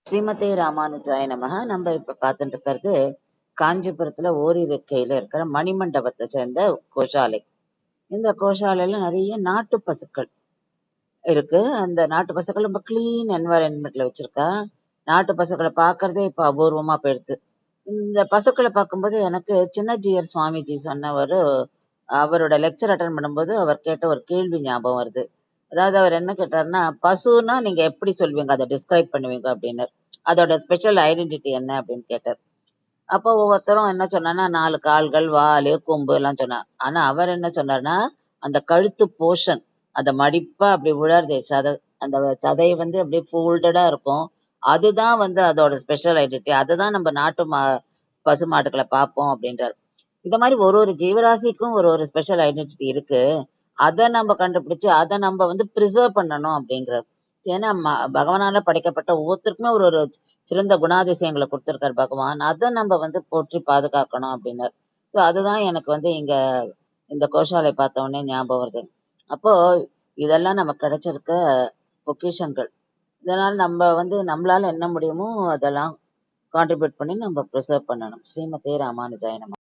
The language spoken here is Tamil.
ஸ்ரீமதே ராமானுஜாய நமஹ. நம்ம இப்ப பார்த்துட்டு இருக்கிறது காஞ்சிபுரத்துல ஓரிருக்கையில இருக்கிற மணிமண்டபத்தை சேர்ந்த கோஷாலை. இந்த கோஷாலையில நிறைய நாட்டு பசுக்கள் இருக்கு. அந்த நாட்டு பசுக்கள் ரொம்ப கிளீன் என்வரன்மெண்ட்ல வச்சிருக்கா. நாட்டு பசுக்களை பார்க்கறதே இப்ப அபூர்வமா போயிடுது. இந்த பசுக்களை பார்க்கும்போது எனக்கு சின்னஜீயர் சுவாமிஜி சொன்னவர், அவரோட லெக்சர் அட்டன் பண்ணும்போது அவர் கேட்ட ஒரு கேள்வி ஞாபகம் வருது. அதாவது அவர் என்ன கேட்டாருன்னா, பசுன்னா நீங்க எப்படி சொல்வீங்க, அதை டிஸ்கிரைப் பண்ணுவீங்க அப்படின்னு. அதோட ஸ்பெஷல் ஐடென்டிட்டி என்ன அப்படின்னு கேட்டார். அப்போ ஒவ்வொருத்தரும் என்ன சொன்னான்னா, 4 கால்கள், வாலு, கொம்பு எல்லாம் சொன்னார். ஆனா அவர் என்ன சொன்னார்னா, அந்த கழுத்து போர்ஷன், அந்த மடிப்பா அப்படி விழறதே சதை, அந்த சதை வந்து அப்படியே ஃபோல்டடா இருக்கும். அதுதான் வந்து அதோட ஸ்பெஷல் ஐடென்டிட்டி. அதுதான் நம்ம நாட்டு பசு மாடுகளை பார்ப்போம் அப்படின்றார். இந்த மாதிரி ஒரு ஒரு ஜீவராசிக்கும் ஒரு ஒரு ஸ்பெஷல் ஐடென்டிட்டி இருக்கு. அதை நம்ம கண்டுபிடிச்சு அதை நம்ம வந்து ப்ரிசர்வ் பண்ணணும் அப்படிங்கிறது. ஏன்னா பகவானால படைக்கப்பட்ட ஒவ்வொருத்தருக்குமே ஒரு ஒரு சிறந்த குணாதிசயங்களை கொடுத்திருக்காரு பகவான். அதை நம்ம வந்து போற்றி பாதுகாக்கணும் அப்படின்னாரு. ஸோ அதுதான் எனக்கு வந்து இங்க இந்த கோஷாலை பார்த்த உடனே ஞாபகம் வருது. அப்போ இதெல்லாம் நமக்கு கிடைச்சிருக்க பொக்கிஷங்கள். இதனால நம்ம வந்து நம்மளால என்ன முடியுமோ அதெல்லாம் கான்ட்ரிபியூட் பண்ணி நம்ம ப்ரிசர்வ் பண்ணணும். ஸ்ரீமதே ராமானுஜாய நமஹ.